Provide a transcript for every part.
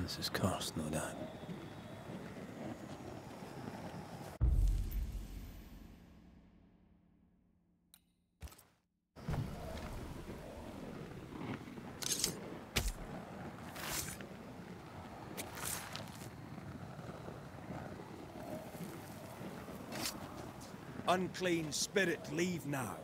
This is cursed, no doubt. Unclean spirit, leave now.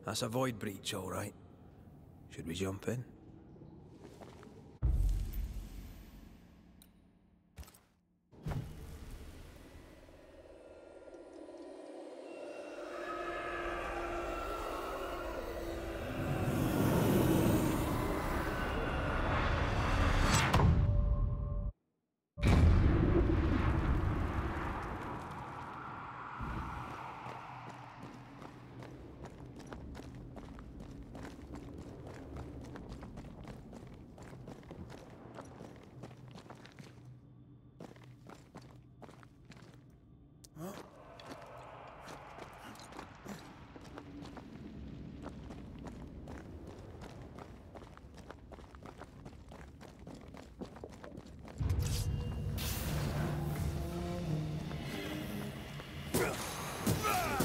That's a void breach, all right. Should we jump in?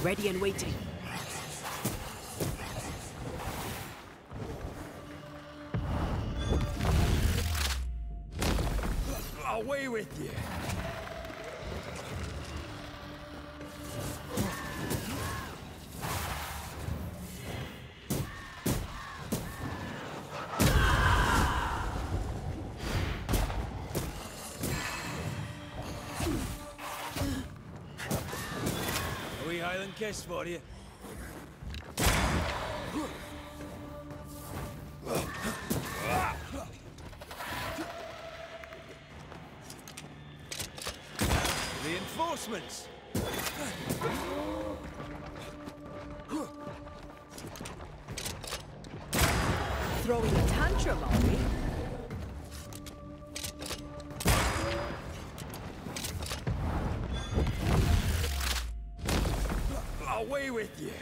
Ready and waiting. Away with you! A wee Highland kiss for you. Reinforcements! Throwing a tantrum, are we? Away with you!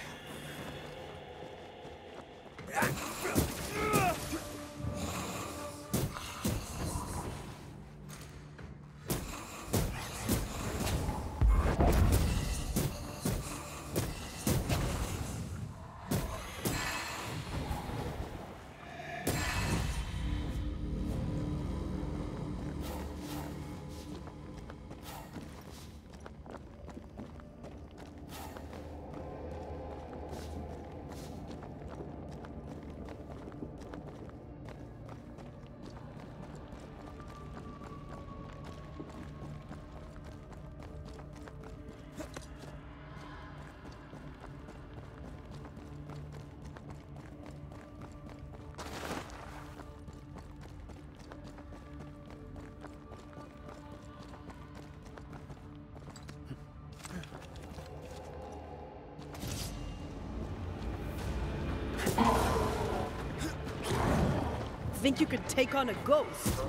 Think you could take on a ghost?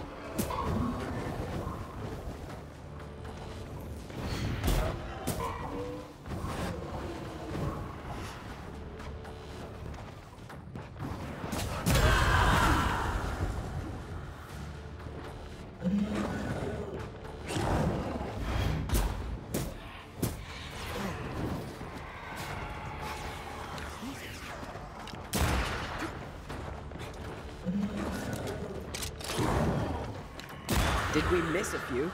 Did we miss a few?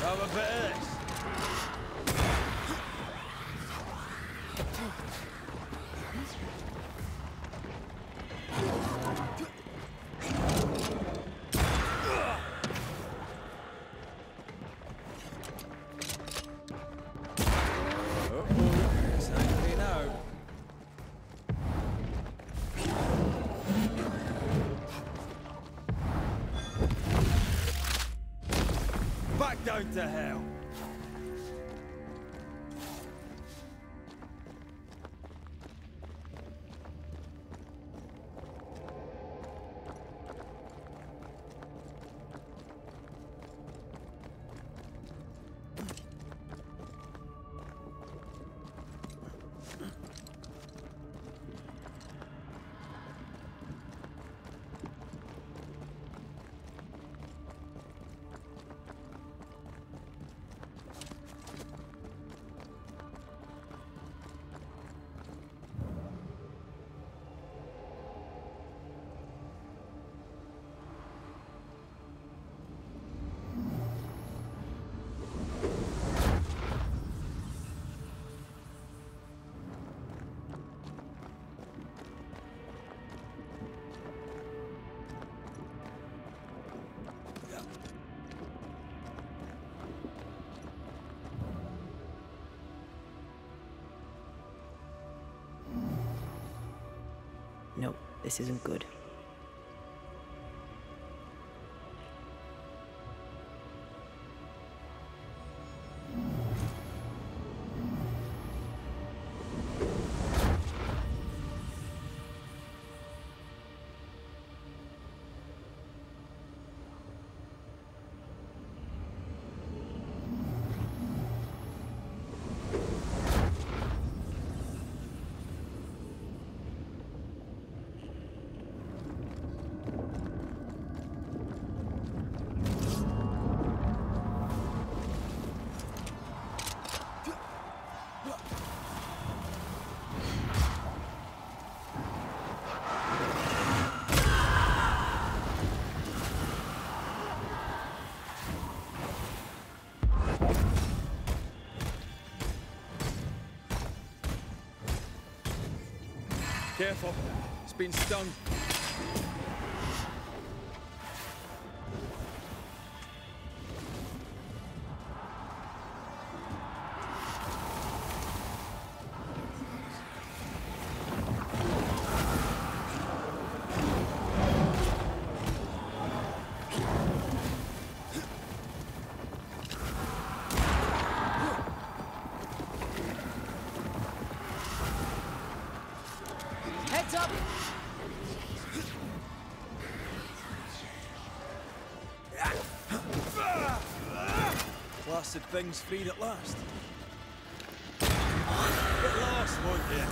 Have a bit of this. It's angry now. Back down to hell. No, this isn't good. Careful. It's been stung. Heads up! Blasted thing's freed at last. Get lost, won't you?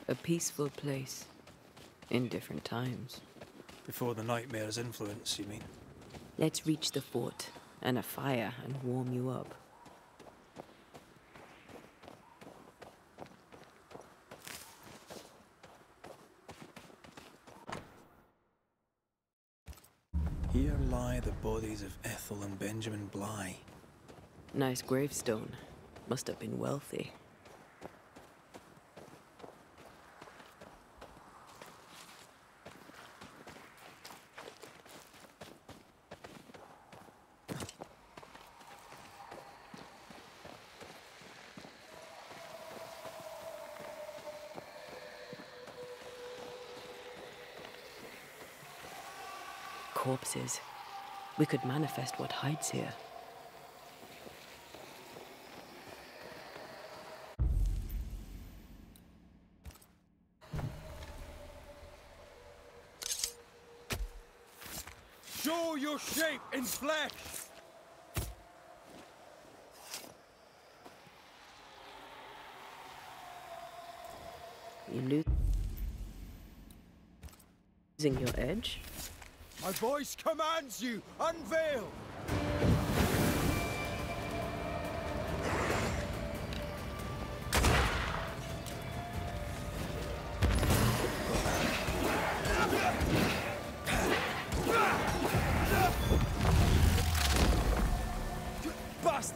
A peaceful place. In different times. Before the nightmare's influence, you mean? Let's reach the fort and a fire and warm you up. Here lie the bodies of Ethel and Benjamin Bligh. Nice gravestone. Must have been wealthy. Corpses. We could manifest what hides here. Show your shape in flesh! You losing your edge? My voice commands you! Unveil! Bust!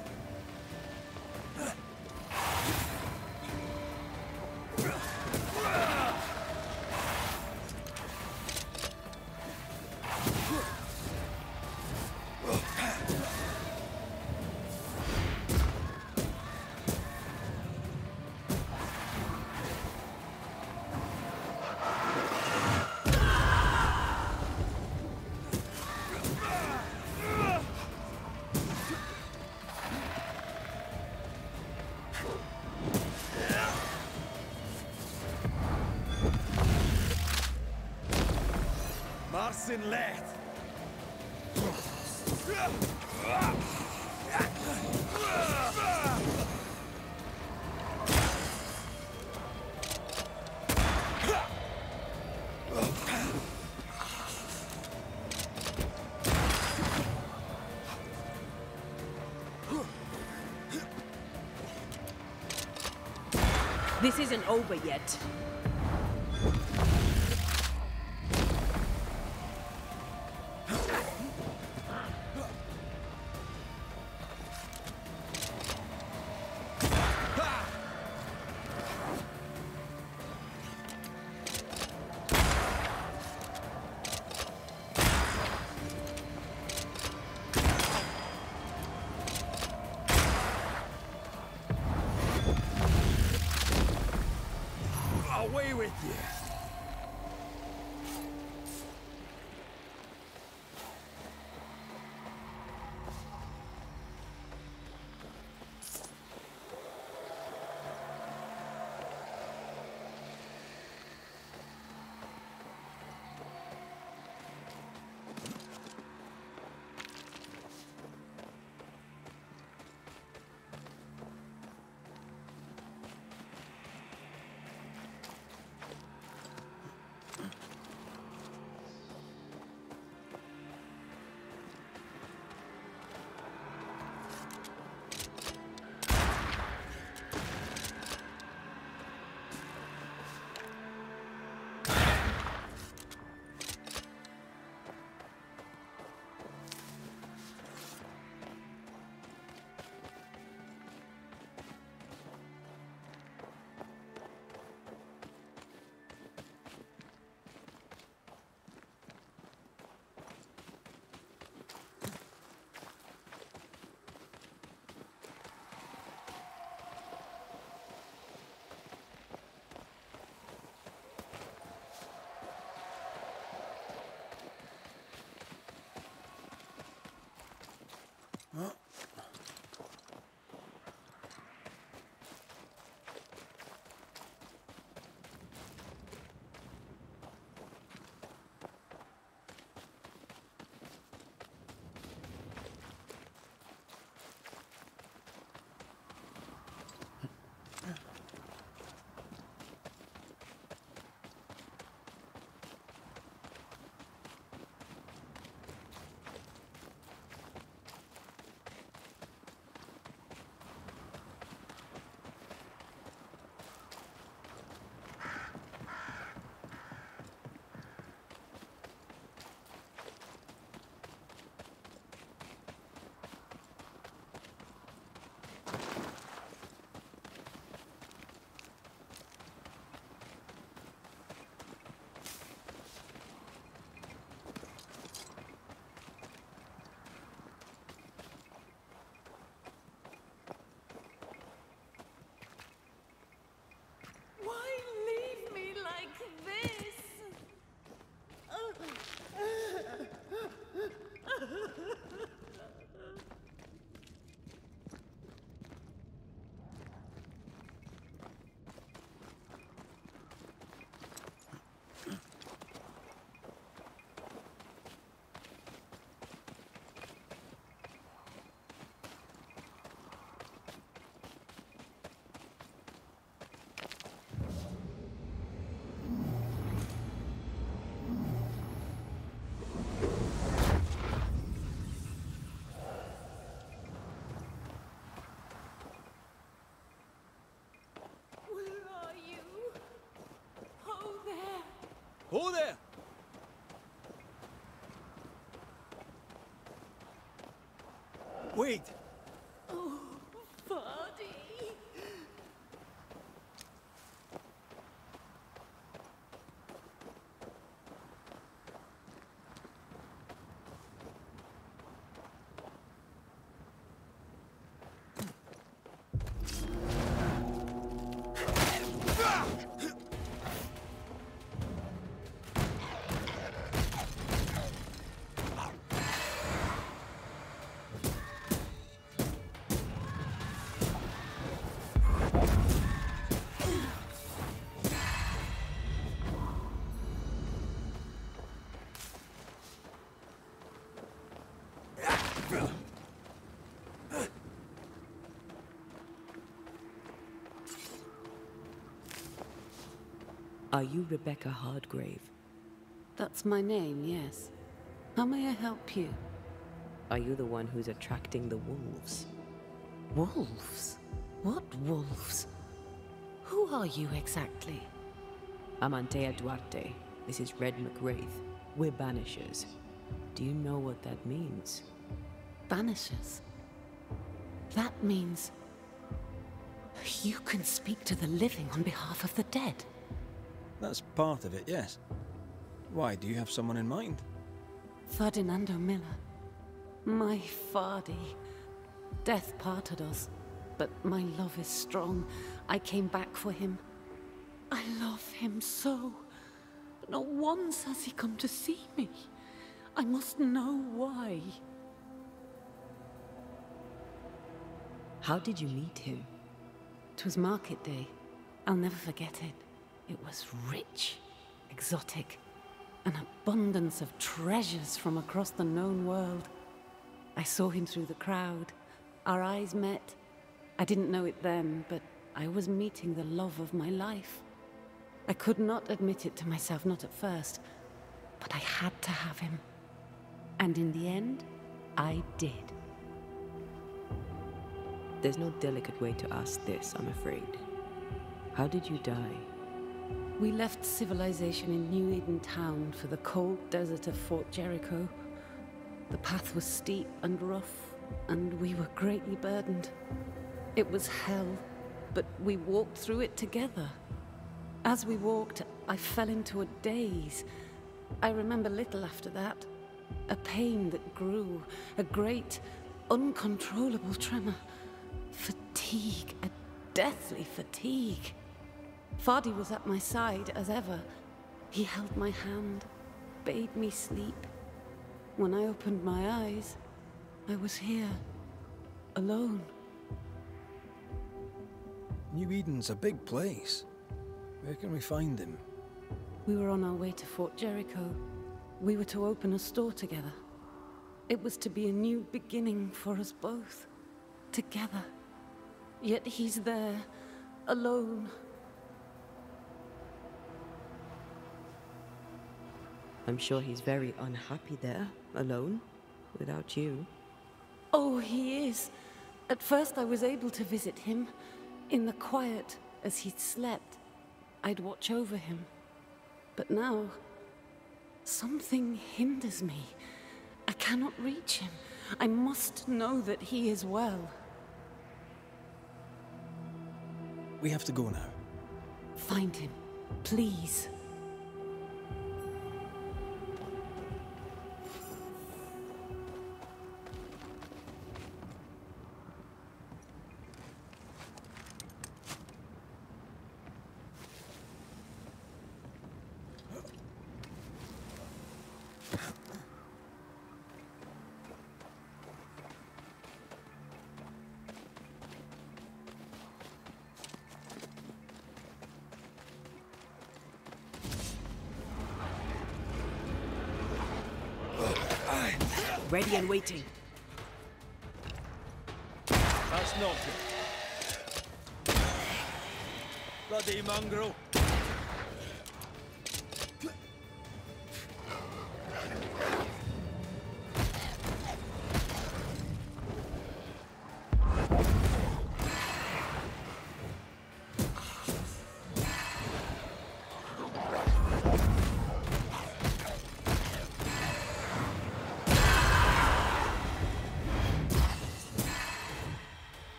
Marcin Leth! This isn't over yet. Away with you! Oh there! Wait! Oh, Vardy! Are you Rebecca Hardgrave? That's my name, yes. How may I help you? Are you the one who's attracting the wolves? Wolves? What wolves? Who are you exactly? I'm Antea Duarte. This is Red McWraith. We're Banishers. Do you know what that means? Banishers? That means... you can speak to the living on behalf of the dead. That's part of it, yes. Why, do you have someone in mind? Ferdinando Miller. My Fardy. Death parted us, but my love is strong. I came back for him. I love him so. But not once has he come to see me. I must know why. How did you meet him? 'Twas market day. I'll never forget it. It was rich, exotic, an abundance of treasures from across the known world. I saw him through the crowd. Our eyes met. I didn't know it then, but I was meeting the love of my life. I could not admit it to myself, not at first, but I had to have him. And in the end, I did. There's no delicate way to ask this, I'm afraid. How did you die? We left civilization in New Eden Town for the cold desert of Fort Jericho. The path was steep and rough, and we were greatly burdened. It was hell, but we walked through it together. As we walked, I fell into a daze. I remember little after that. A pain that grew, a great, uncontrollable tremor. Fatigue, a deathly fatigue. Fardy was at my side, as ever. He held my hand, bade me sleep. When I opened my eyes, I was here, alone. New Eden's a big place. Where can we find him? We were on our way to Fort Jericho. We were to open a store together. It was to be a new beginning for us both, together. Yet he's there, alone. I'm sure he's very unhappy there, alone, without you. Oh, he is. At first I was able to visit him. In the quiet, as he'd slept, I'd watch over him. But now, something hinders me. I cannot reach him. I must know that he is well. We have to go now. Find him, please. Ready and waiting. That's not it. Bloody mongrel.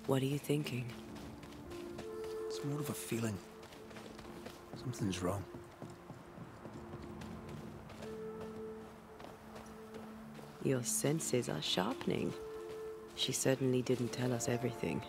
What are you thinking? It's more of a feeling. Something's wrong. Your senses are sharpening. She certainly didn't tell us everything.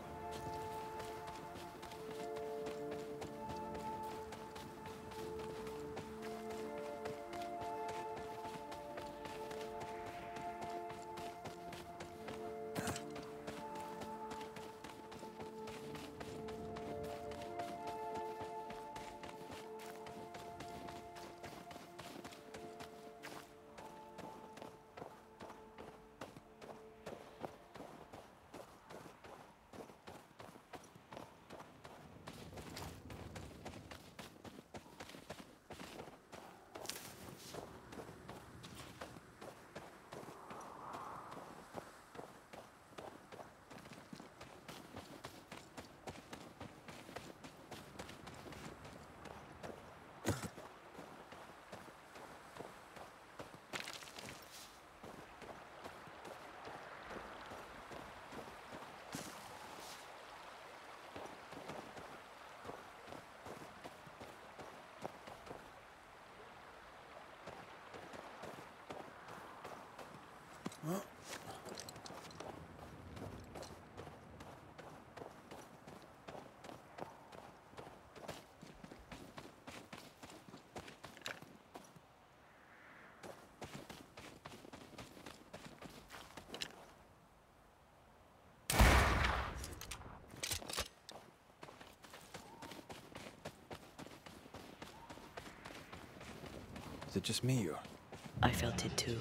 Is it just me, or? I felt it too.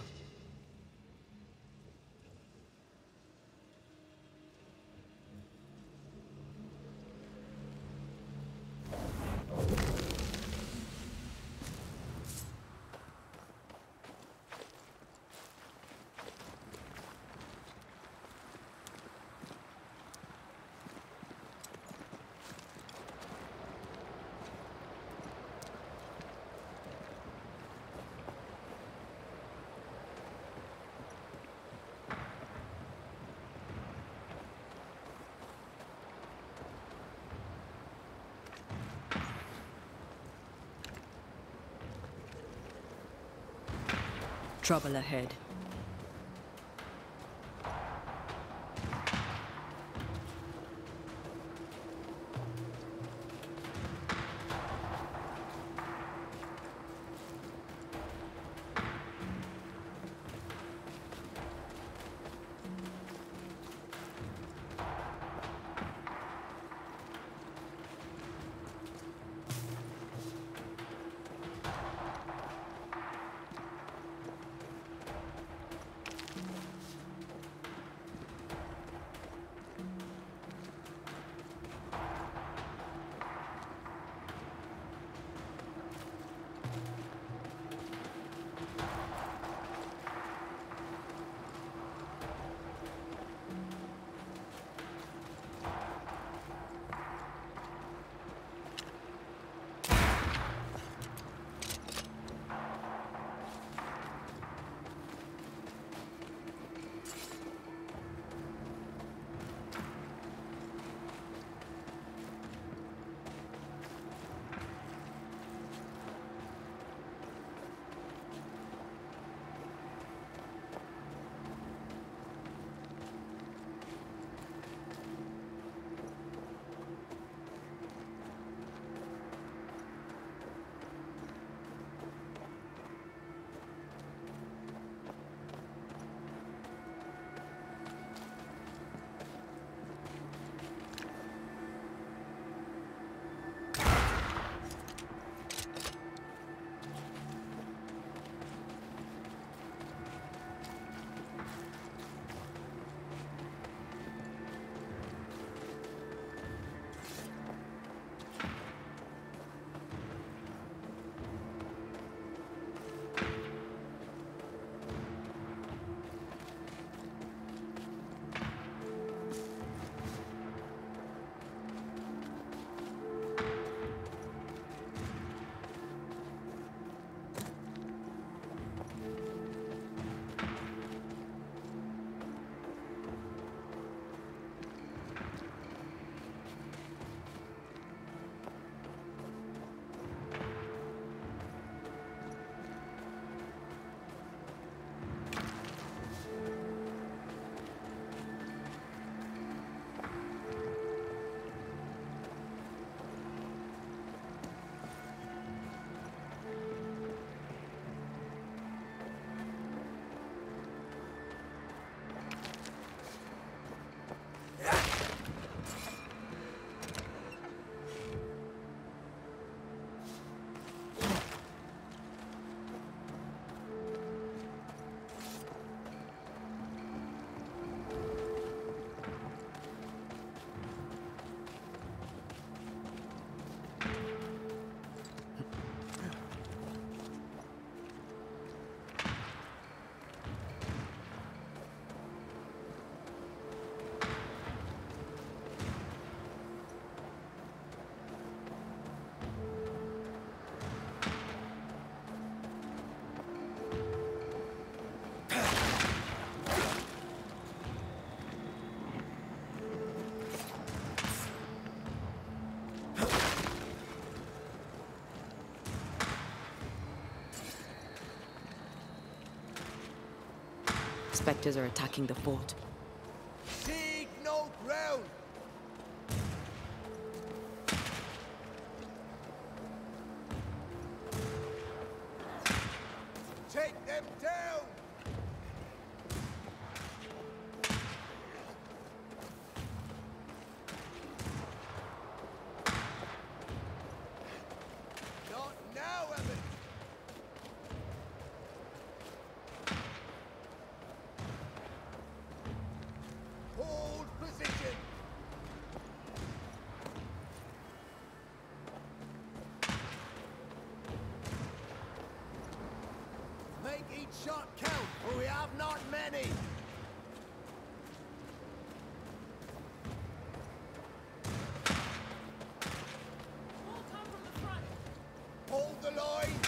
Trouble ahead. Spectres are attacking the fort. Seek no ground! Take them down! Not now, Emmett! Hold position! Make each shot count, for we have not many! Hold the line!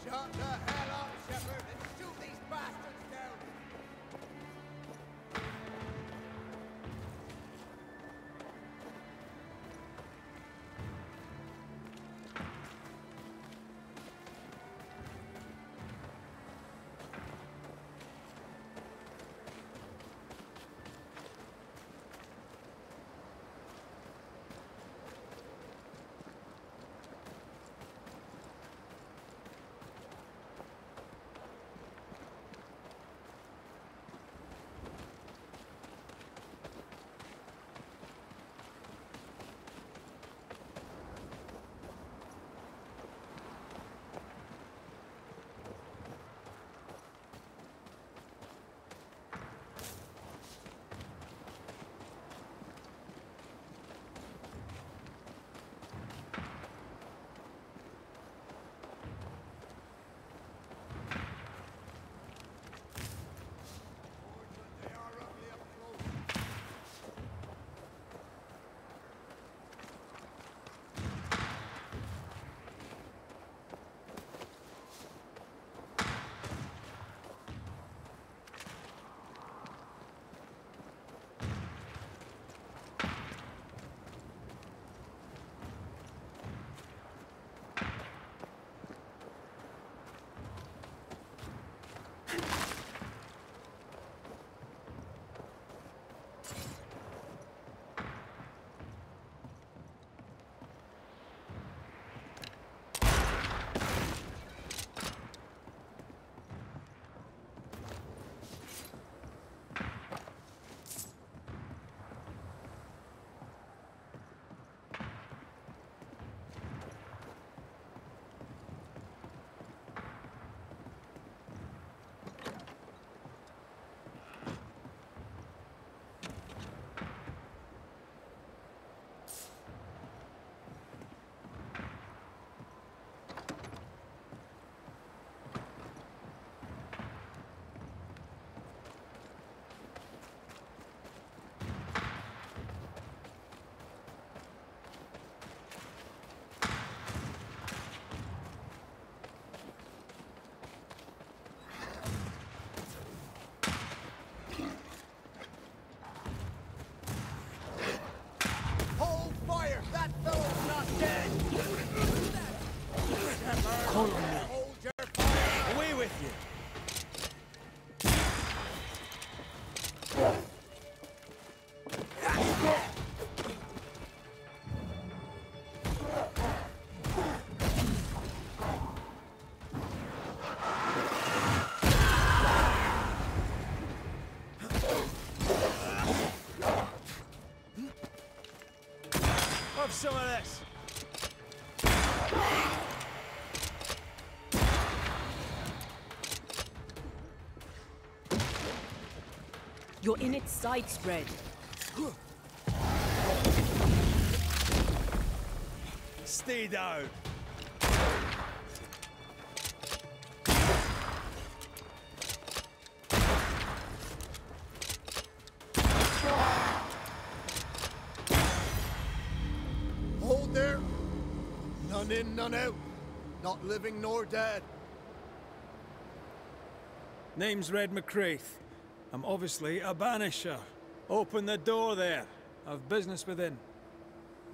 Shut the hell up, Shepherd, and shoot these bastards down! They are ugly up close. Hold fire! That fellow's not dead! Call on me. Hold your fire! Away with you. Have some of this! You're in its side spread. Stay down! Hold there! None in, none out. Not living nor dead. Name's Red McCraith. I'm obviously a Banisher. Open the door there. I've business within.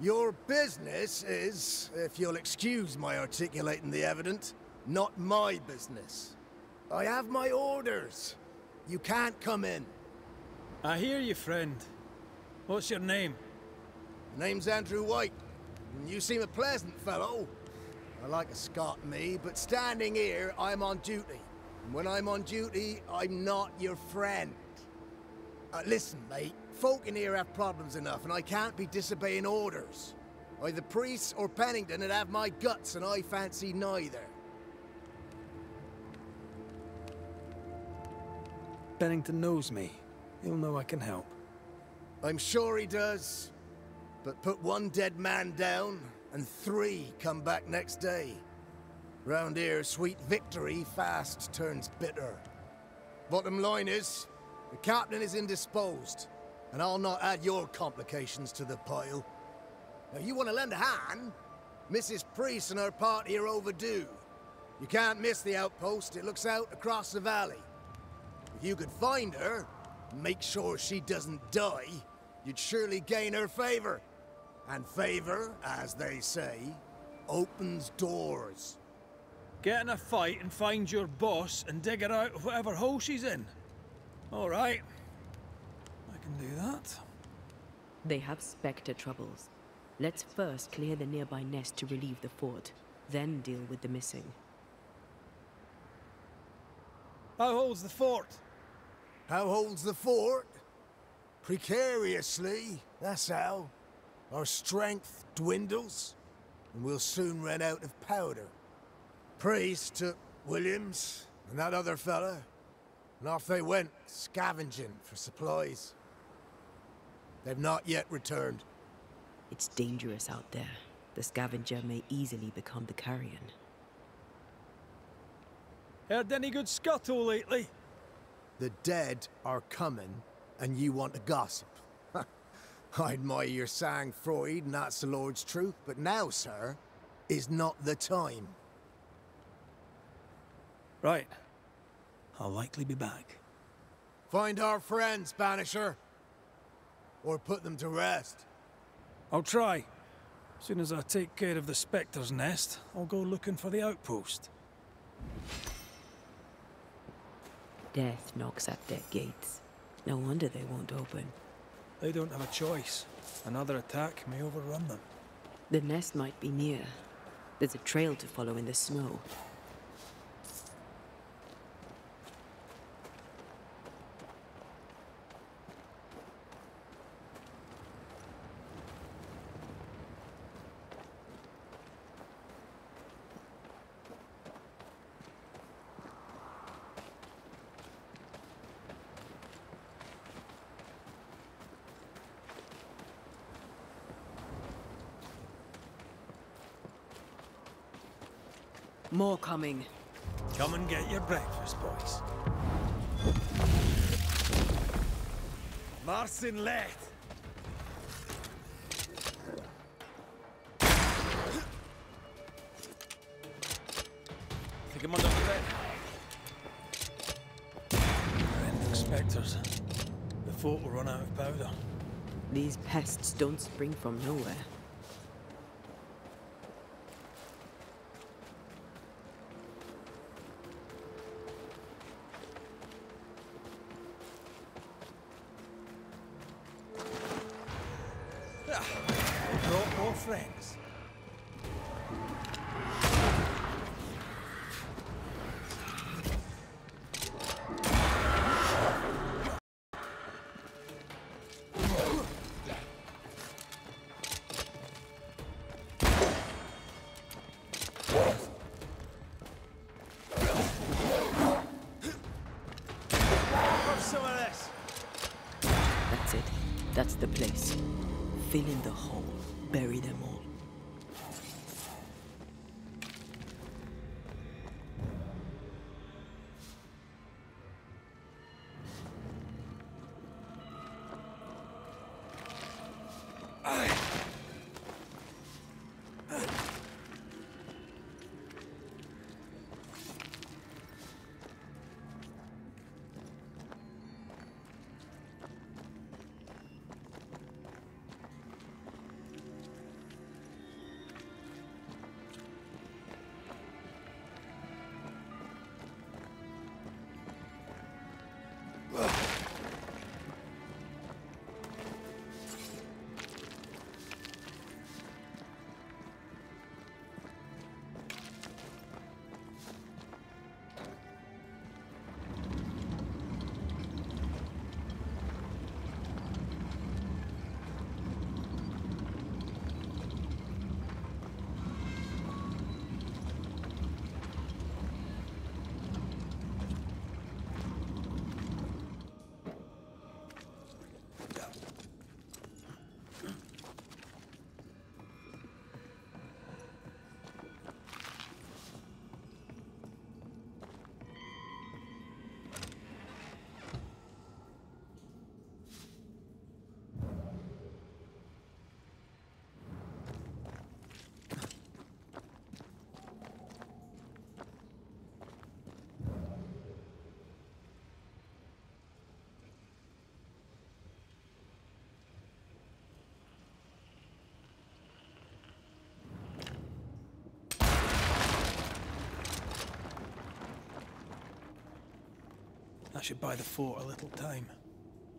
Your business is, if you'll excuse my articulating the evident, not my business. I have my orders. You can't come in. I hear you, friend. What's your name? My name's Andrew White. You seem a pleasant fellow. I like a Scot, me, but standing here, I'm on duty. And when I'm on duty, I'm not your friend. Listen, mate. Folk in here have problems enough, and I can't be disobeying orders. Either priests or Pennington would have my guts, and I fancy neither. Bennington knows me. He'll know I can help. I'm sure he does. But put one dead man down, and 3 come back next day. Round here, sweet victory fast turns bitter. Bottom line is, the captain is indisposed, and I'll not add your complications to the pile. Now, you want to lend a hand? Mrs. Priest and her party are overdue. You can't miss the outpost. It looks out across the valley. If you could find her, and make sure she doesn't die, you'd surely gain her favor. And favor, as they say, opens doors. Get in a fight and find your boss and dig her out of whatever hole she's in. All right. I can do that. They have Spectre troubles. Let's first clear the nearby nest to relieve the fort, then deal with the missing. How holds the fort? How holds the fort? Precariously, that's how. Our strength dwindles, and we'll soon run out of powder. Priest took Williams and that other fella, and off they went, scavenging for supplies. They've not yet returned. It's dangerous out there. The scavenger may easily become the carrion. Heard any good scuttle lately? The dead are coming, and you want to gossip. I admire your sang-froid, and that's the Lord's truth, but now, sir, is not the time. Right. I'll likely be back. Find our friends, Banisher. Or put them to rest. I'll try. As soon as I take care of the Spectre's nest, I'll go looking for the outpost. Death knocks at their gates. No wonder they won't open. They don't have a choice. Another attack may overrun them. The nest might be near. There's a trail to follow in the snow. More coming. Come and get your breakfast, boys. Marcin Let! Take him under threat. Ending Spectres. The fort will run out of powder. These pests don't spring from nowhere. They brought more friends. That's it. That's the place. Fill in the hole. Bury them all. should buy the fort a little time.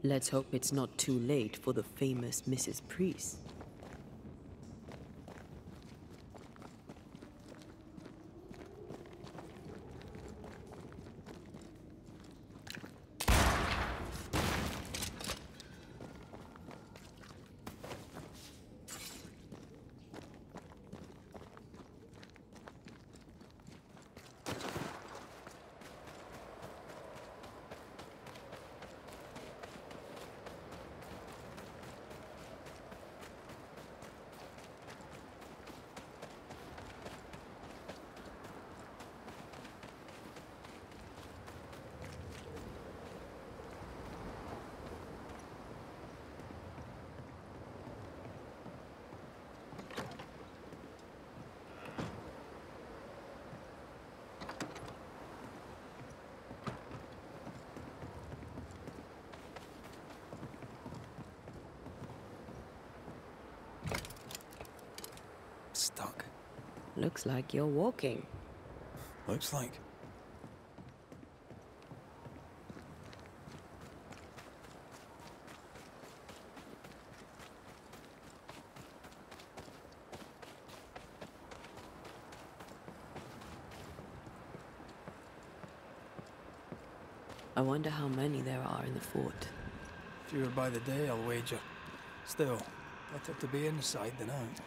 Let's hope it's not too late for the famous Mrs. Priest. Stuck. Looks like you're walking. Looks like. I wonder how many there are in the fort. Fewer by the day, I'll wager. Still, better to be inside than out.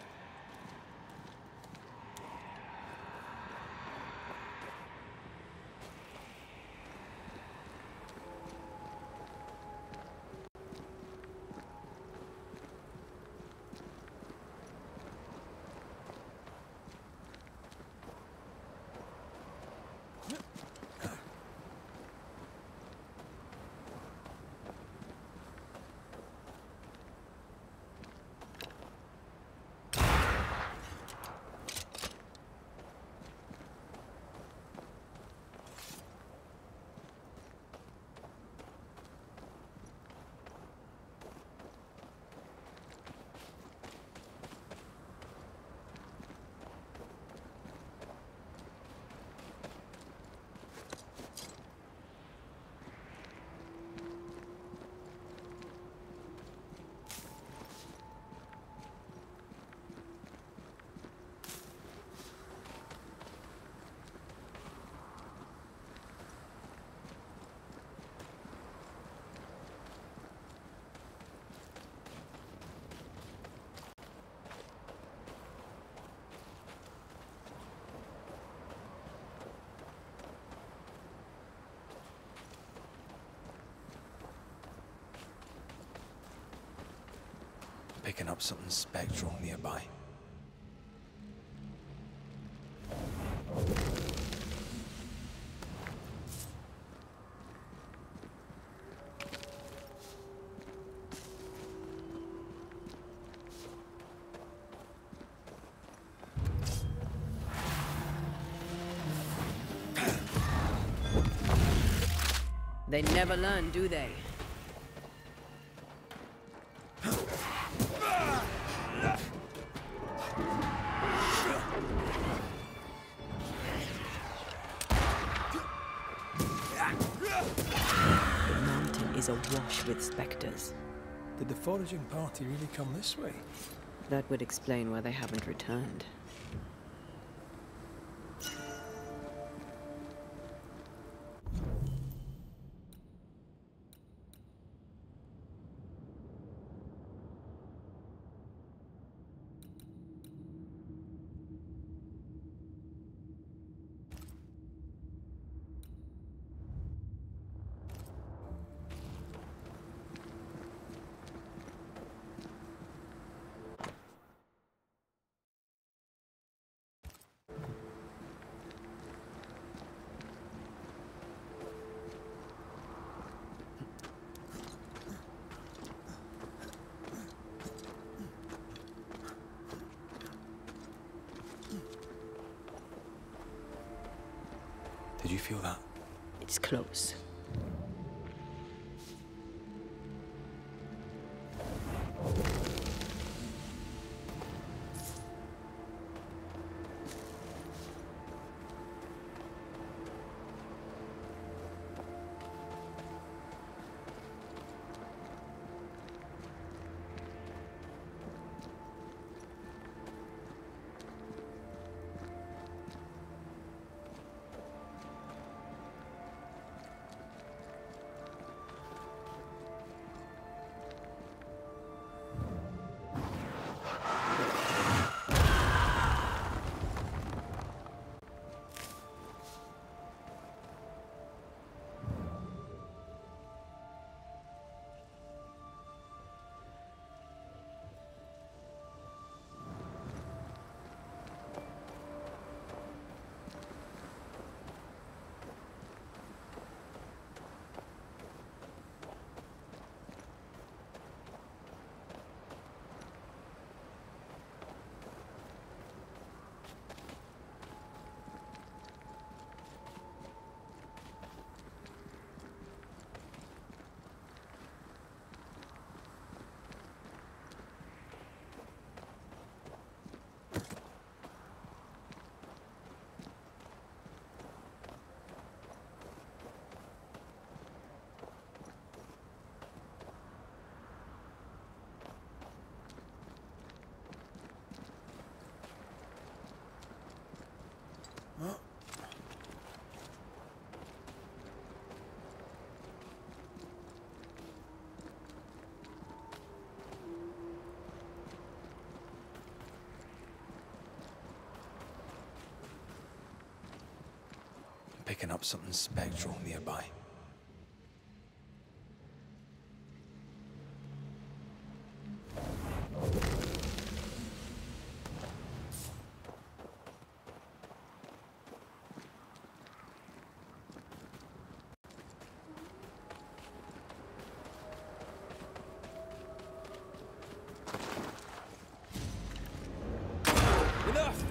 Picking up something spectral nearby. They never learn, do they? The mountain is awash with specters. Did the foraging party really come this way? That would explain why they haven't returned. Did you feel that? It's close. I'm picking up something spectral nearby. Enough!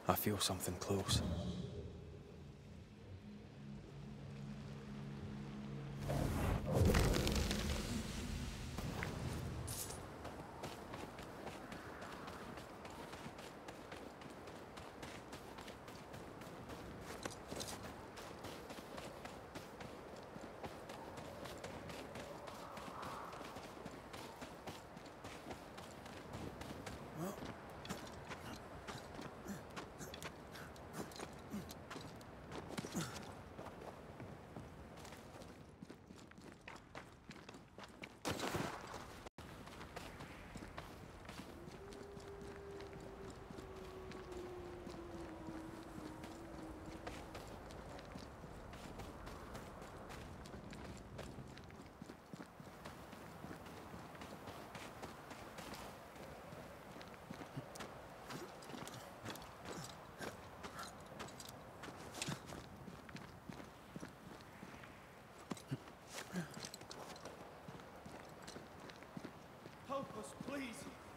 I feel something close. Help us, please.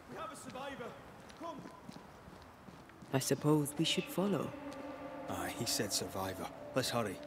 We have a survivor. Come. I suppose we should follow. Aye, he said survivor. Let's hurry.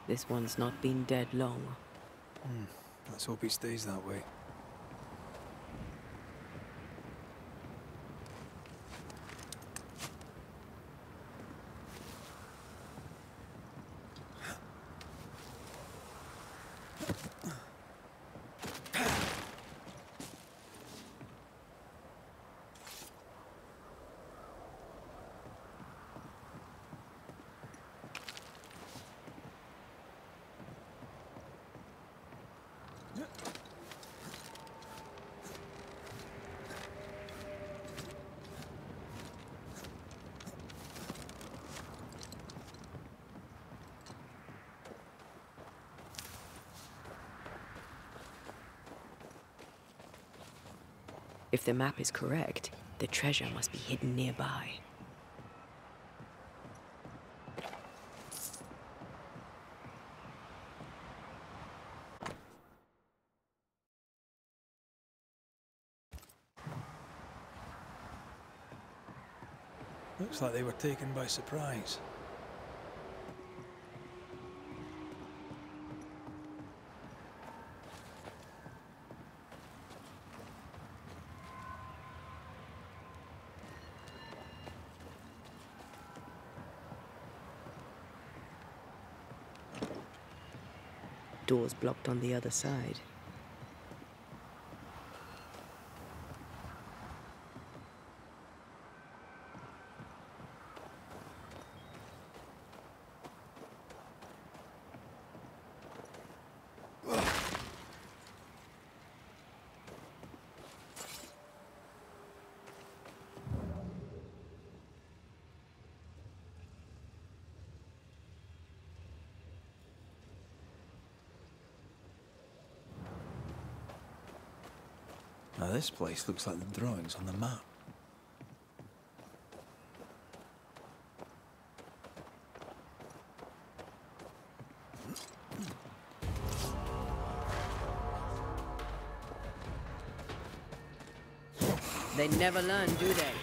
This one's not been dead long. Let's hope he stays that way. If the map is correct, the treasure must be hidden nearby. Looks like they were taken by surprise. Doors blocked on the other side. Now this place looks like the drawings on the map. They never learn, do they?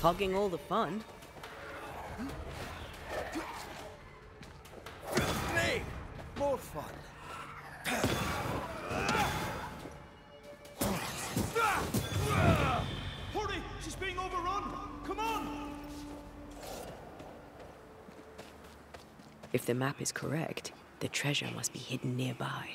Hogging all the fun. Me! More fun. Hurry! She's being overrun! Come on! If the map is correct, the treasure must be hidden nearby.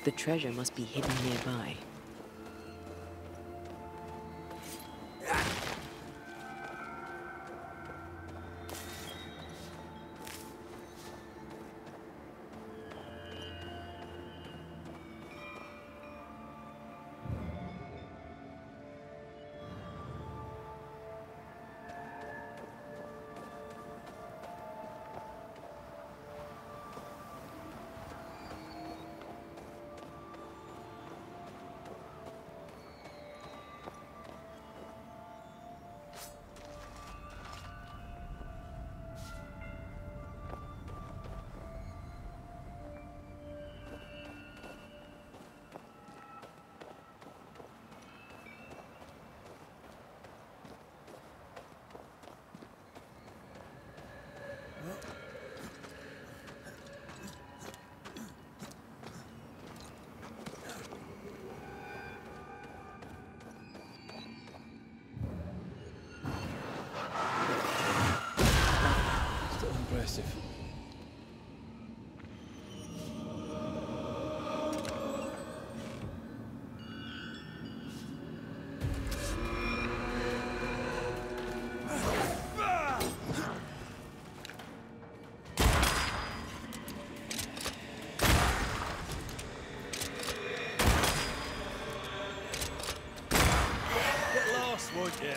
The treasure must be hidden nearby. impressive. Get lost, won't you?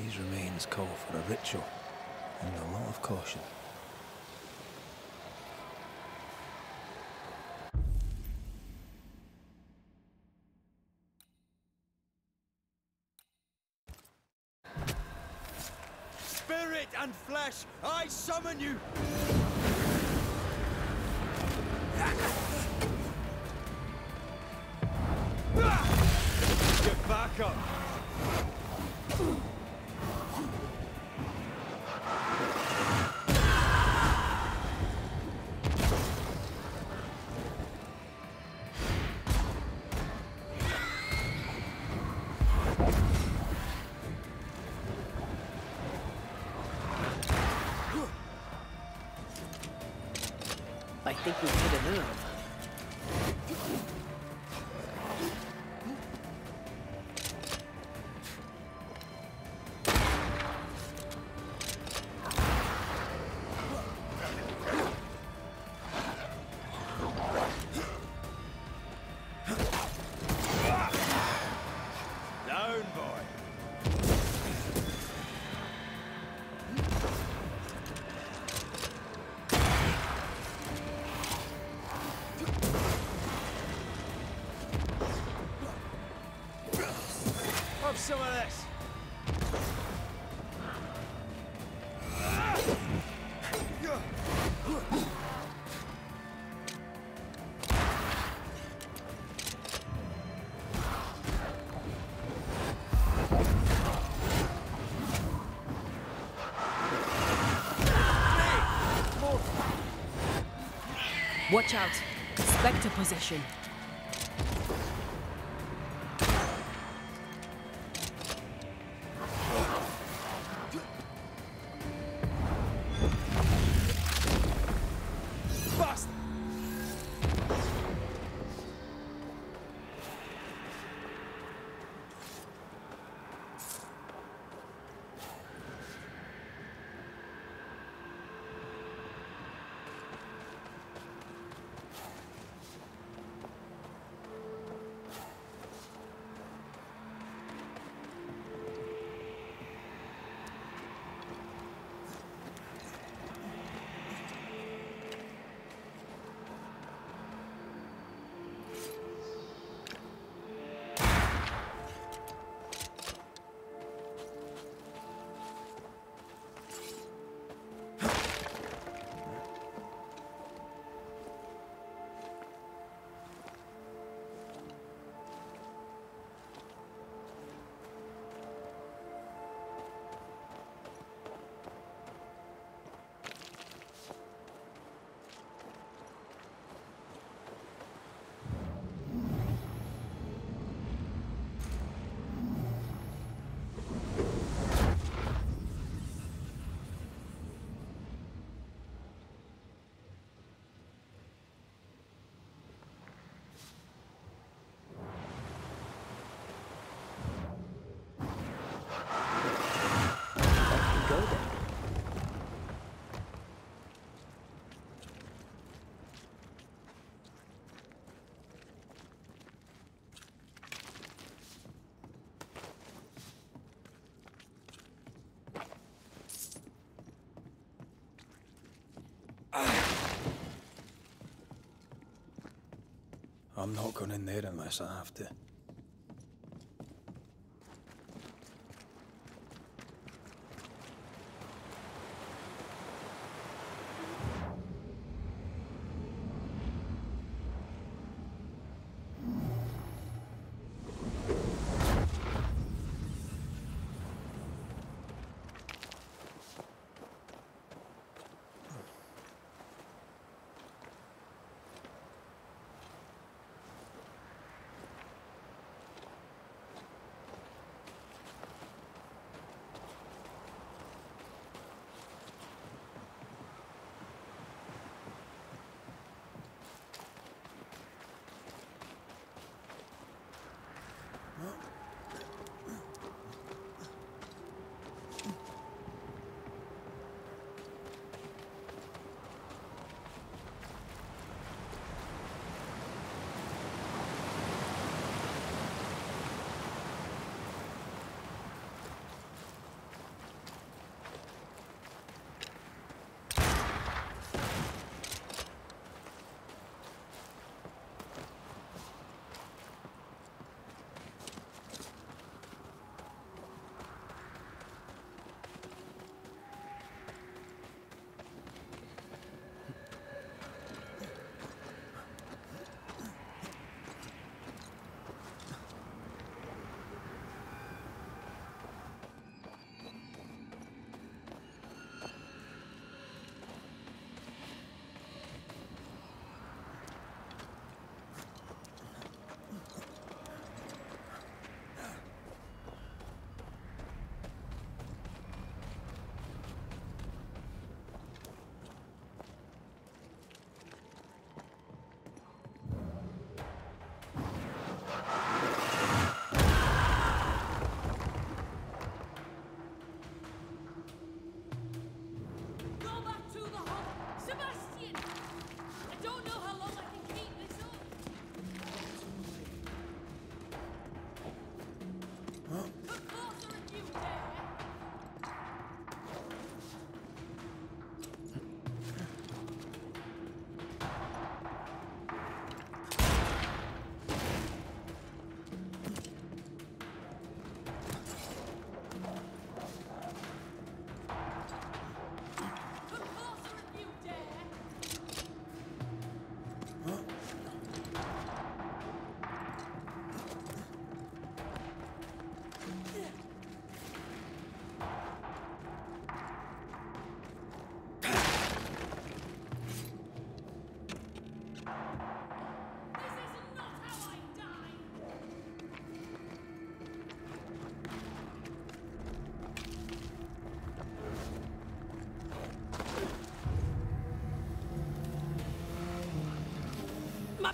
These remains call for a ritual and a lot of caution. Spirit and flesh, I summon you! Get back up! I think we've hit a nerve. Down, boy! some of this. Watch out! Spectre possession. Bastard! I'm not going in there unless I have to.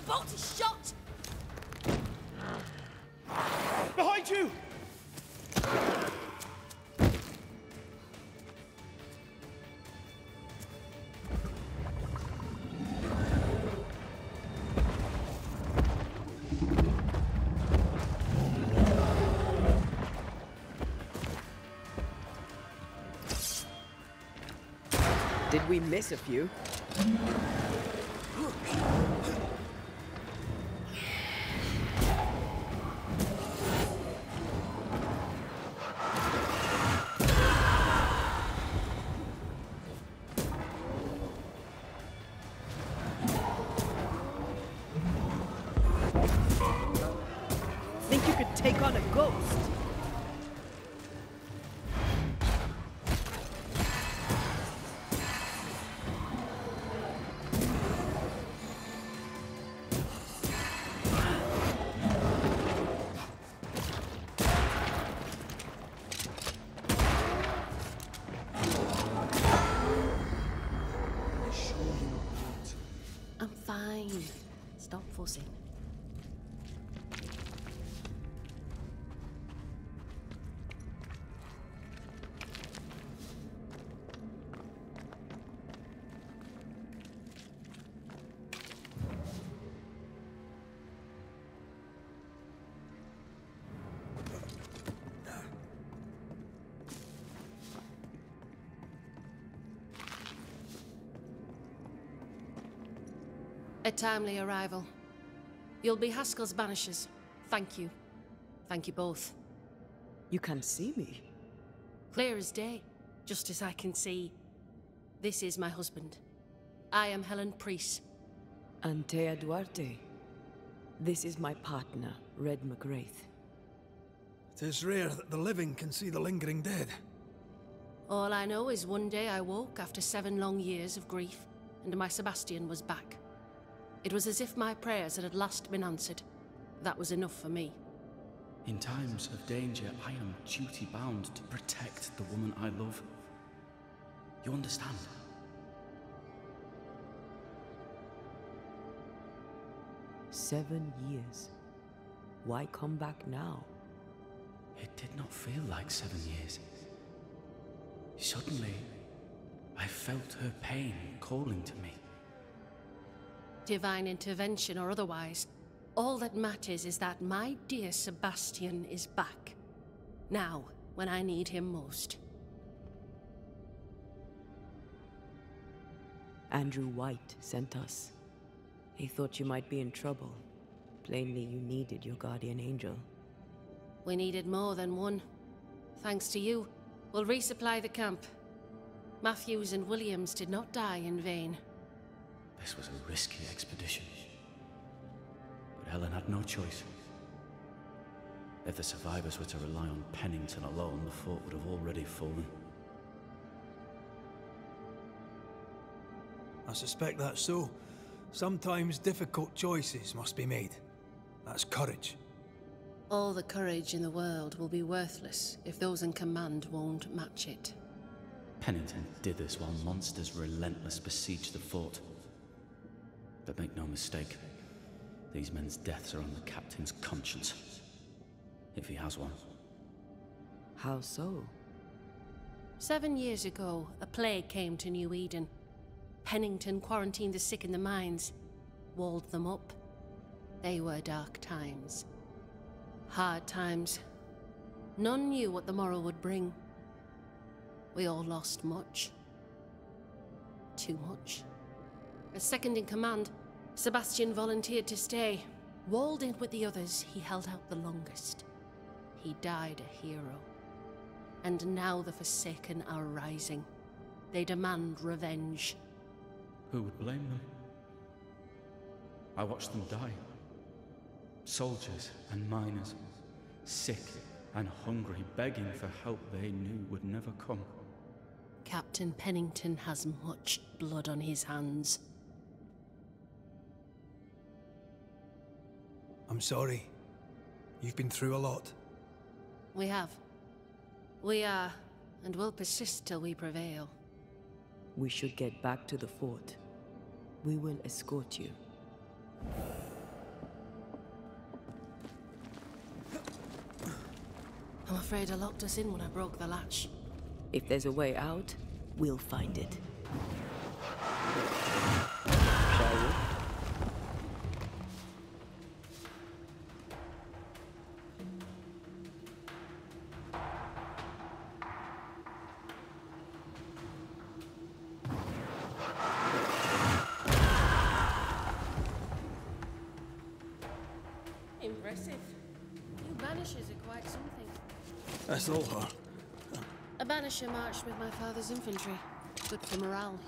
boat is shot! Behind you! Did we miss a few? Think you could take on a ghost? I'm fine. Stop fussing. A timely arrival. You'll be Haskell's Banishers. Thank you. Thank you both. You can see me. Clear as day, just as I can see. This is my husband. I am Helen Priest. Antea Duarte. This is my partner, Red McGrath. It is rare that the living can see the lingering dead. All I know is one day I woke after 7 long years of grief, and my Sebastian was back. It was as if my prayers had at last been answered. That was enough for me. In times of danger, I am duty-bound to protect the woman I love. You understand? 7 years. Why come back now? It did not feel like 7 years. Suddenly, I felt her pain calling to me. Divine intervention or otherwise, all that matters is that my dear Sebastian is back. Now, when I need him most. Andrew White sent us. He thought you might be in trouble. Plainly, you needed your guardian angel. We needed more than one. Thanks to you, we'll resupply the camp. Matthews and Williams did not die in vain. This was a risky expedition. But Helen had no choice. If the survivors were to rely on Pennington alone, the fort would have already fallen. I suspect that's so. Sometimes difficult choices must be made. That's courage. All the courage in the world will be worthless if those in command won't match it. Pennington did this while monsters relentless besieged the fort. But make no mistake, these men's deaths are on the captain's conscience. If he has one. How so? 7 years ago, a plague came to New Eden. Pennington quarantined the sick in the mines, walled them up. They were dark times. Hard times. None knew what the morrow would bring. We all lost much. Too much. As second in command, Sebastian volunteered to stay. Walled in with the others, he held out the longest. He died a hero. And now the Forsaken are rising. They demand revenge. Who would blame them? I watched them die. Soldiers and miners, sick and hungry, begging for help they knew would never come. Captain Pennington has much blood on his hands. I'm sorry. You've been through a lot. We have. We are, and will persist till we prevail. We should get back to the fort. We will escort you. I'm afraid I locked us in when I broke the latch. If there's a way out, we'll find it. Shall we? Impressive. You Banishers are quite something. That's all her. A Banisher marched with my father's infantry. Good for morale.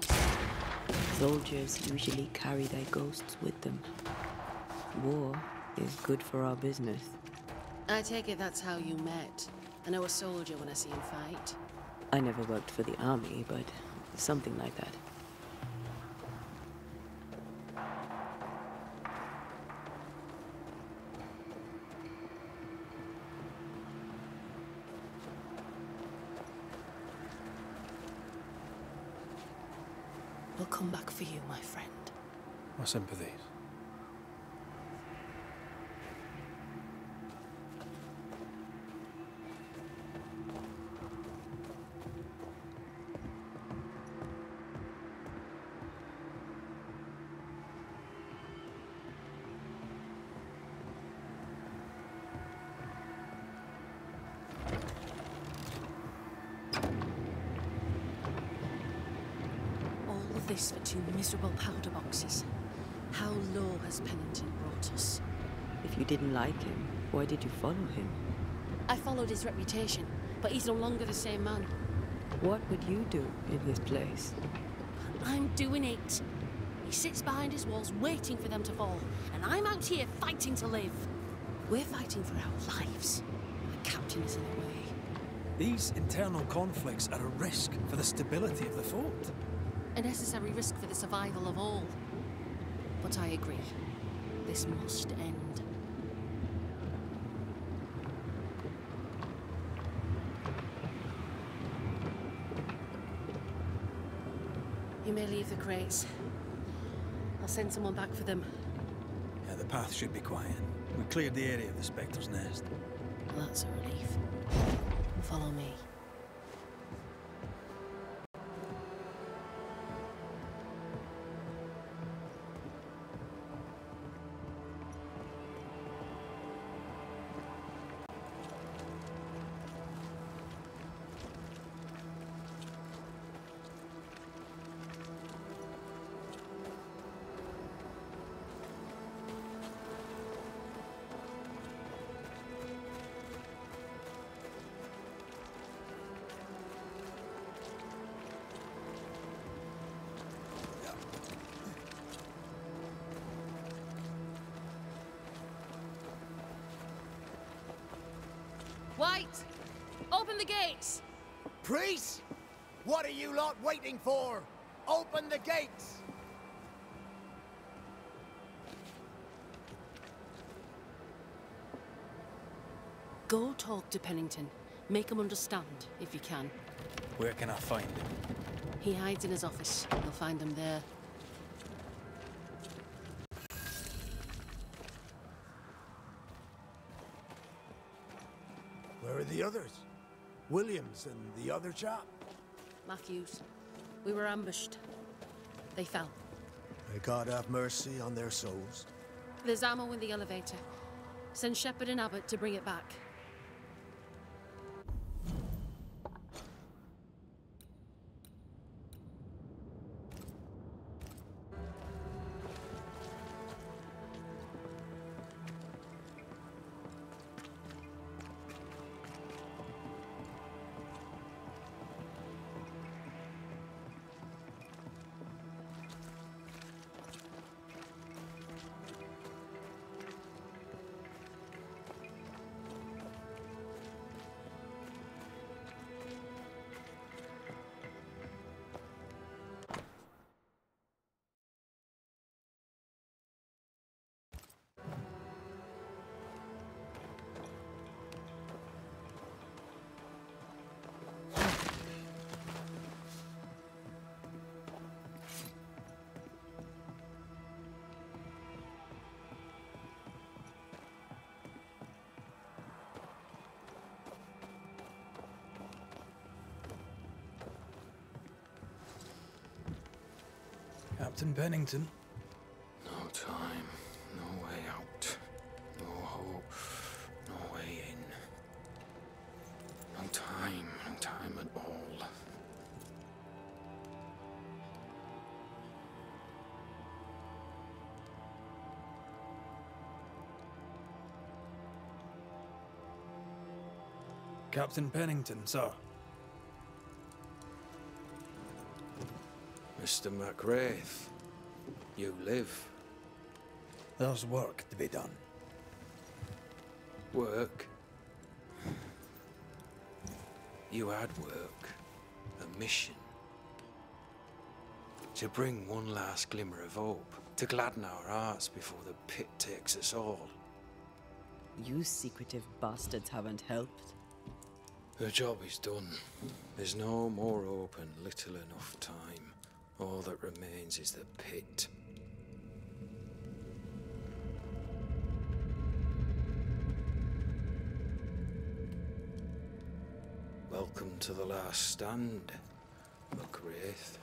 Soldiers usually carry their ghosts with them. War is good for our business. I take it that's how you met. I know a soldier when I see him fight. I never worked for the army, but something like that. We'll come back for you, my friend. My sympathies. This for 2 miserable powder boxes. How low has Pennington brought us? If you didn't like him, why did you follow him? I followed his reputation, but he's no longer the same man. What would you do in his place? I'm doing it. He sits behind his walls waiting for them to fall, and I'm out here fighting to live. We're fighting for our lives. The captain is in the way. These internal conflicts are a risk for the stability of the fort. A necessary risk for the survival of all. But I agree. This must end. You may leave the crates. I'll send someone back for them. Yeah, the path should be quiet. We cleared the area of the Spectre's nest. Well, that's a relief. Follow me. White! Open the gates! Priest! What are you lot waiting for? Open the gates! Go talk to Pennington. Make him understand, if you can. Where can I find him? He hides in his office. You'll find him there. Where are the others? Williams and the other chap? Matthews. We were ambushed. They fell. May God have mercy on their souls. There's ammo in the elevator. Send Shepard and Abbott to bring it back. Captain Pennington. No time, no way out, no hope, no way in. No time at all. Captain Pennington, sir. Mr. McWraith, you live. There's work to be done. Work? You had work. A mission. To bring one last glimmer of hope. To gladden our hearts before the pit takes us all. You secretive bastards haven't helped. The job is done. There's no more hope and little enough time. All that remains is the pit. Welcome to the last stand, McWraith.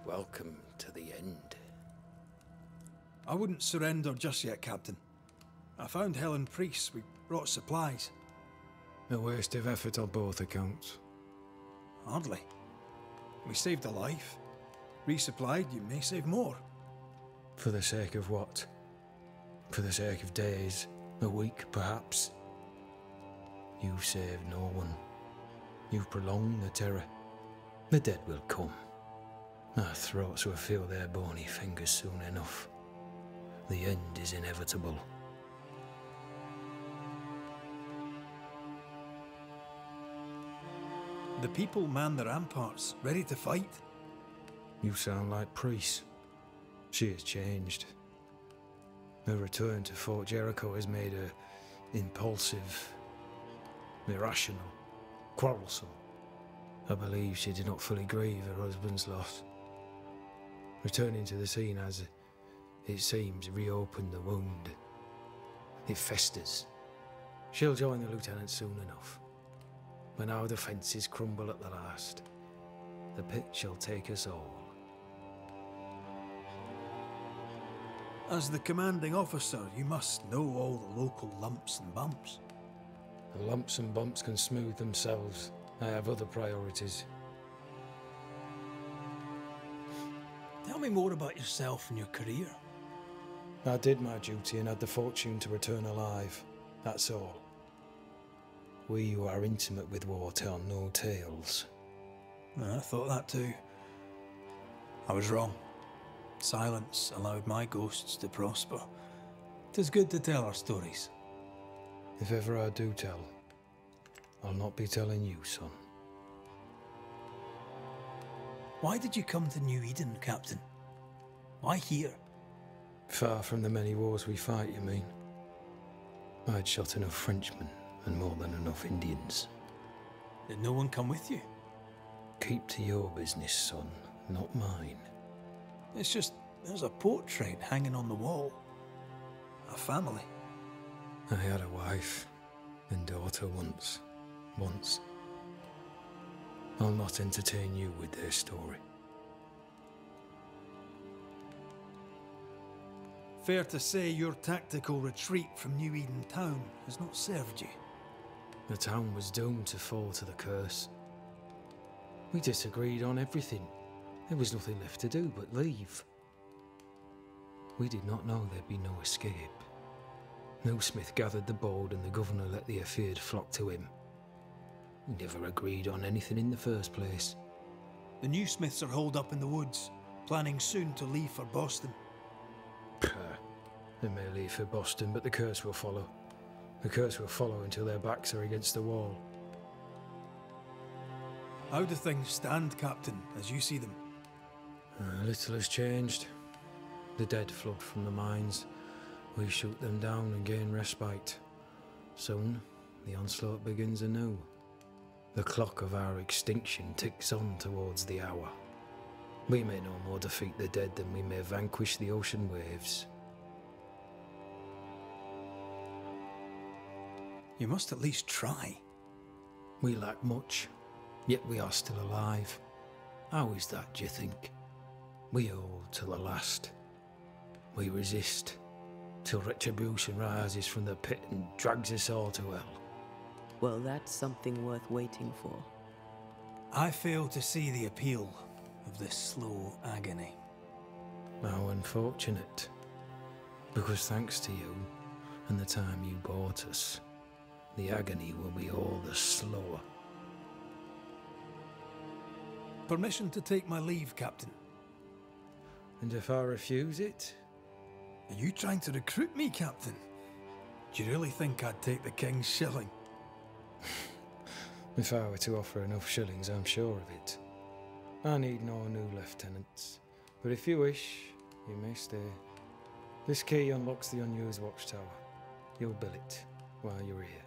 Welcome to the end. I wouldn't surrender just yet, Captain. I found Helen Priest. We brought supplies. A waste of effort on both accounts. Hardly. We saved a life. Resupplied, you may save more. For the sake of what? For the sake of days, a week perhaps? You've saved no one. You've prolonged the terror. The dead will come. Our throats will feel their bony fingers soon enough. The end is inevitable. The people man the ramparts, ready to fight. You sound like Priest. She has changed. Her return to Fort Jericho has made her impulsive, irrational, quarrelsome. I believe she did not fully grieve her husband's loss. Returning to the scene has, it seems, reopened the wound. It festers. She'll join the lieutenant soon enough. When our defences crumble at the last, the pit shall take us all. As the commanding officer, you must know all the local lumps and bumps. The lumps and bumps can smooth themselves. I have other priorities. Tell me more about yourself and your career. I did my duty and had the fortune to return alive. That's all. We who are intimate with war tell no tales. I thought that too. I was wrong. Silence allowed my ghosts to prosper. 'Tis good to tell our stories. If ever I do tell, I'll not be telling you, son. Why did you come to New Eden, Captain? Why here? Far from the many wars we fight, you mean? I'd shot enough Frenchmen and more than enough Indians. Did no one come with you? Keep to your business, son, not mine. It's just, there's a portrait hanging on the wall. A family. I had a wife and daughter once. I'll not entertain you with their story. Fair to say your tactical retreat from New Eden town has not served you. The town was doomed to fall to the curse. We disagreed on everything. There was nothing left to do but leave. We did not know there'd be no escape. No Smith gathered the bold and the governor let the afeared flock to him. We never agreed on anything in the first place. The new Smiths are holed up in the woods, planning soon to leave for Boston. They may leave for Boston, but the curse will follow. The curse will follow until their backs are against the wall. How do things stand, Captain, as you see them? Little has changed. The dead flood from the mines. We shoot them down and gain respite. Soon, the onslaught begins anew. The clock of our extinction ticks on towards the hour. We may no more defeat the dead than we may vanquish the ocean waves. You must at least try. We lack much, yet we are still alive. How is that, do you think? We hold till the last. We resist till retribution rises from the pit and drags us all to hell. Well, that's something worth waiting for. I fail to see the appeal of this slow agony. How unfortunate. Because thanks to you and the time you bought us, the agony will be all the slower. Permission to take my leave, Captain. And if I refuse it? Are you trying to recruit me, Captain? Do you really think I'd take the King's shilling? If I were to offer enough shillings, I'm sure of it. I need no new lieutenants. But if you wish, you may stay. This key unlocks the unused watchtower. You'll bill it while you're here.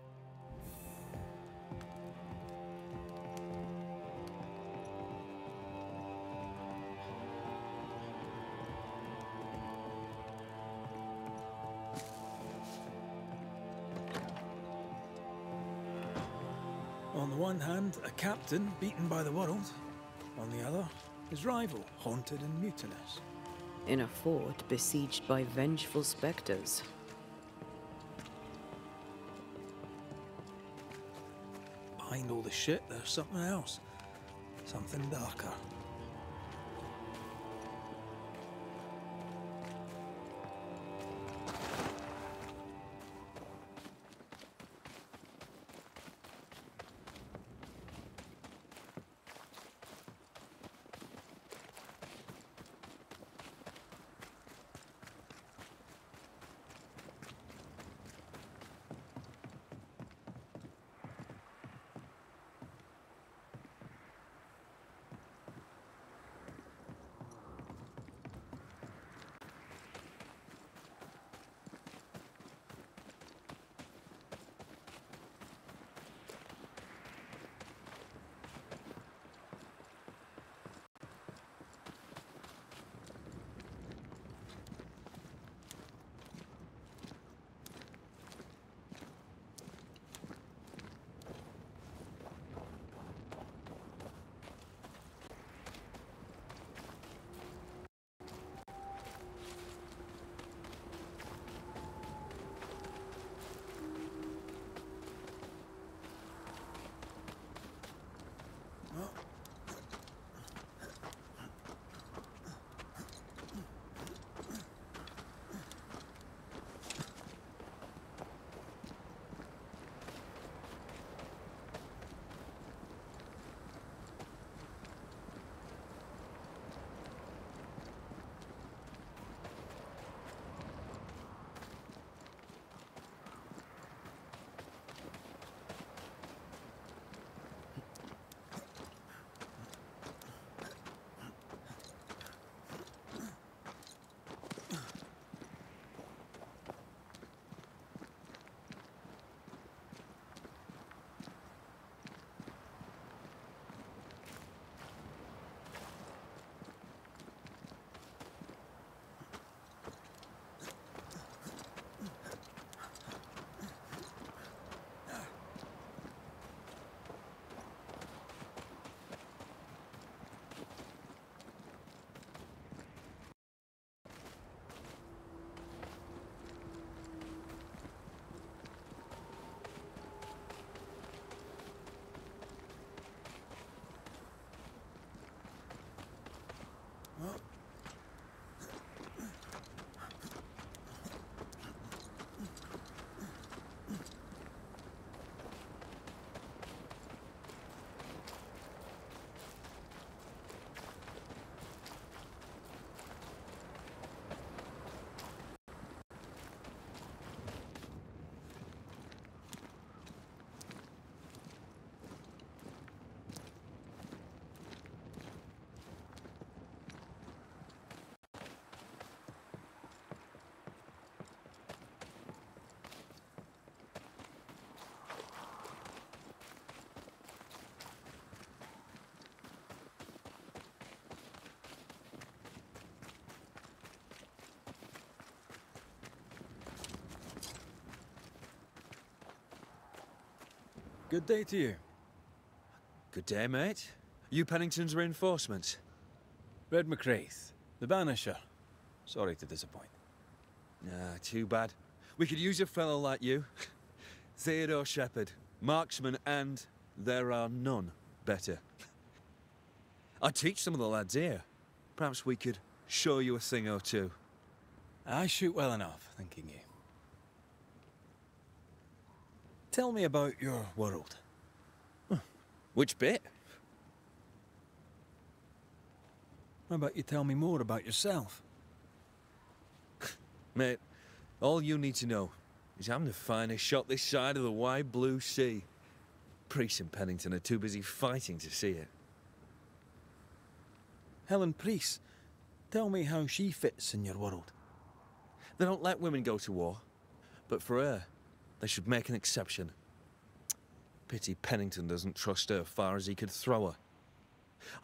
On the one hand, a captain beaten by the world. On the other, his rival, haunted and mutinous. In a fort besieged by vengeful specters. Behind all the shit, there's something else. Something darker. Good day to you. Good day, mate. You Pennington's reinforcements? Red McWraith. The Banisher. Sorry to disappoint. Nah, too bad. We could use a fellow like you. Theodore Shepherd, marksman, and there are none better. I'd teach some of the lads here. Perhaps we could show you a thing or two. I shoot well enough, thinking you. Tell me about your world. Which bit? How about you tell me more about yourself? Mate, all you need to know is I'm the finest shot this side of the wide blue sea. Priest and Pennington are too busy fighting to see it. Helen Priest, tell me how she fits in your world. They don't let women go to war, but for her, they should make an exception. Pity Pennington doesn't trust her far as he could throw her.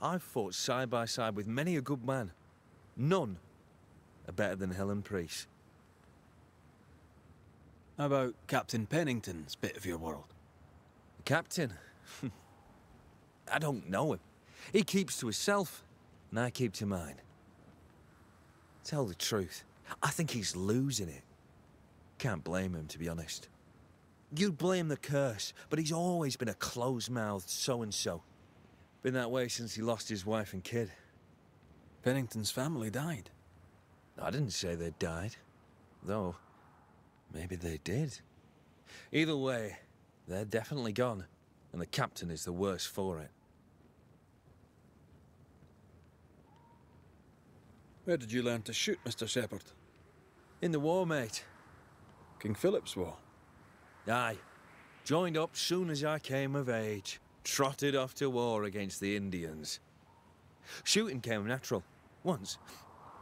I've fought side by side with many a good man. None are better than Helen Priest. How about Captain Pennington's bit of your world? The captain? I don't know him. He keeps to himself, and I keep to mine. Tell the truth, I think he's losing it. Can't blame him, to be honest. You'd blame the curse, but he's always been a close-mouthed so-and-so. Been that way since he lost his wife and kid. Pennington's family died. I didn't say they died. Though, maybe they did. Either way, they're definitely gone, and the captain is the worse for it. Where did you learn to shoot, Mr. Shepherd? In the war, mate. King Philip's War? Aye. Joined up soon as I came of age. Trotted off to war against the Indians. Shooting came natural. Once,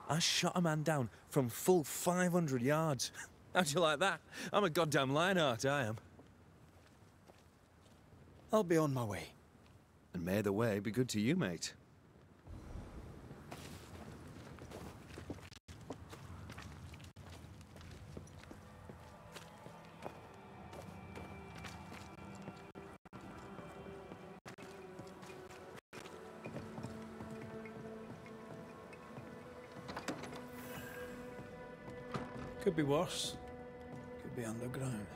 I shot a man down from full 500 yards. How'd you like that? I'm a goddamn Lionheart, I am. I'll be on my way. And may the way be good to you, mate. Could be worse. Could be underground.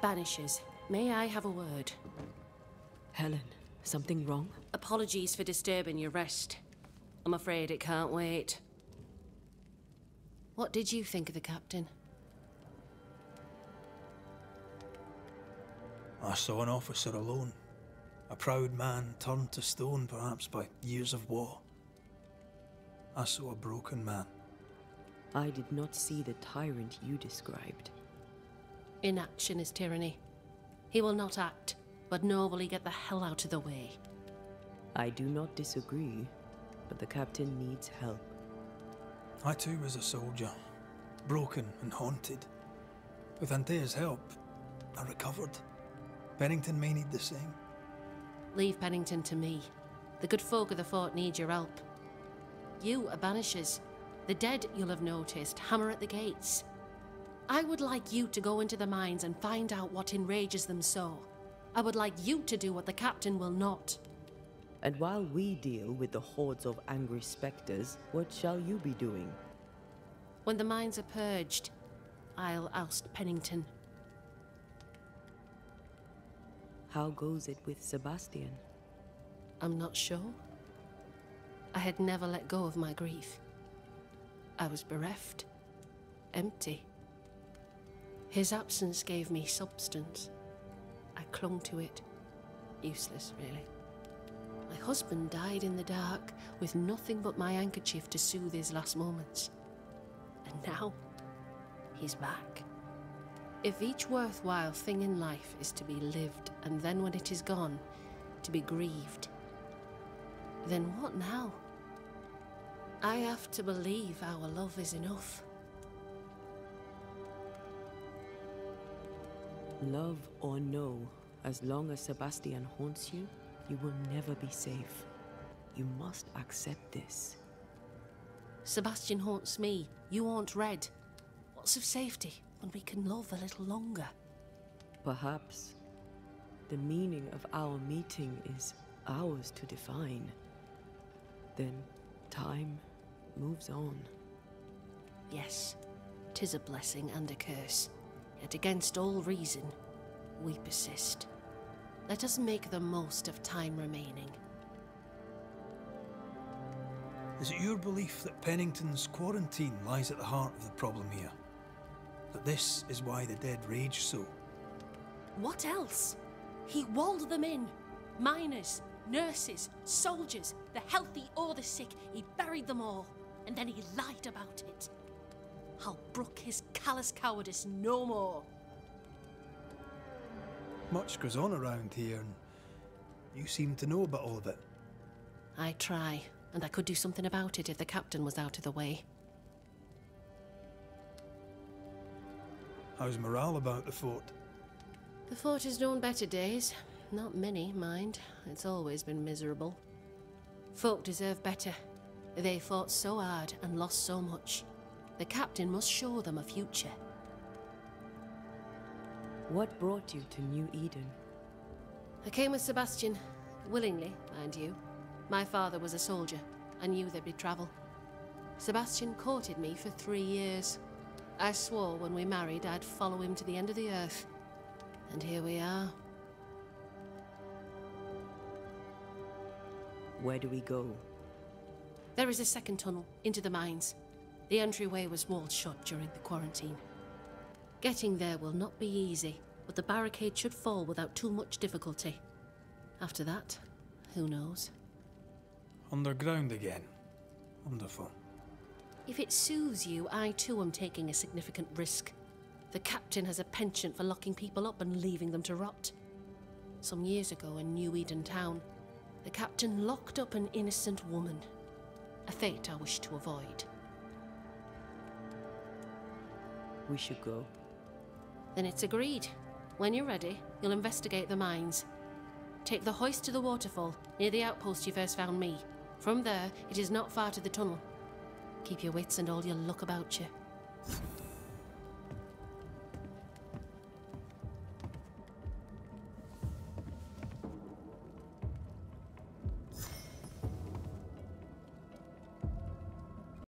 Banishers, may I have a word? Helen, something wrong? Apologies for disturbing your rest. I'm afraid it can't wait. What did you think of the captain? I saw an officer alone. A proud man turned to stone, perhaps by years of war. I saw a broken man. I did not see the tyrant you described. Inaction is tyranny. He will not act, but nobly get the hell out of the way. I do not disagree, but the captain needs help. I too was a soldier, broken and haunted. With Antea's help, I recovered. Pennington may need the same. Leave Pennington to me. The good folk of the fort need your help. You are Banishers. The dead, you'll have noticed, hammer at the gates. I would like you to go into the mines and find out what enrages them so. I would like you to do what the captain will not. And while we deal with the hordes of angry spectres, what shall you be doing? When the mines are purged, I'll oust Pennington. How goes it with Sebastian? I'm not sure. I had never let go of my grief. I was bereft, empty. His absence gave me substance. I clung to it. Useless, really. My husband died in the dark with nothing but my handkerchief to soothe his last moments. And now, he's back. If each worthwhile thing in life is to be lived, and then when it is gone, to be grieved, then what now? I have to believe our love is enough. Love or no, as long as Sebastian haunts you, you will never be safe. You must accept this. Sebastian haunts me, you haunt Red. What's of safety when we can love a little longer? Perhaps the meaning of our meeting is ours to define. Then time moves on. Yes, 'tis a blessing and a curse. Yet against all reason, we persist. Let us make the most of time remaining. Is it your belief that Pennington's quarantine lies at the heart of the problem here? That this is why the dead rage so? What else? He walled them in. Miners, nurses, soldiers, the healthy or the sick, he buried them all. And then he lied about it. I'll brook his callous cowardice no more. Much goes on around here, and you seem to know about all of it. I try, and I could do something about it if the captain was out of the way. How's morale about the fort? The fort has known better days. Not many, mind. It's always been miserable. Folk deserve better. They fought so hard and lost so much. The captain must show them a future. What brought you to New Eden? I came with Sebastian. Willingly, mind you. My father was a soldier. I knew there'd be travel. Sebastian courted me for 3 years. I swore when we married I'd follow him to the end of the earth. And here we are. Where do we go? There is a second tunnel into the mines. The entryway was walled shut during the quarantine. Getting there will not be easy, but the barricade should fall without too much difficulty. After that, who knows? Underground again. Wonderful. If it soothes you, I too am taking a significant risk. The captain has a penchant for locking people up and leaving them to rot. Some years ago in New Eden town, the captain locked up an innocent woman. A fate I wish to avoid. We should go. Then it's agreed. When you're ready, you'll investigate the mines. Take the hoist to the waterfall, near the outpost you first found me. From there, it is not far to the tunnel. Keep your wits and all your luck about you.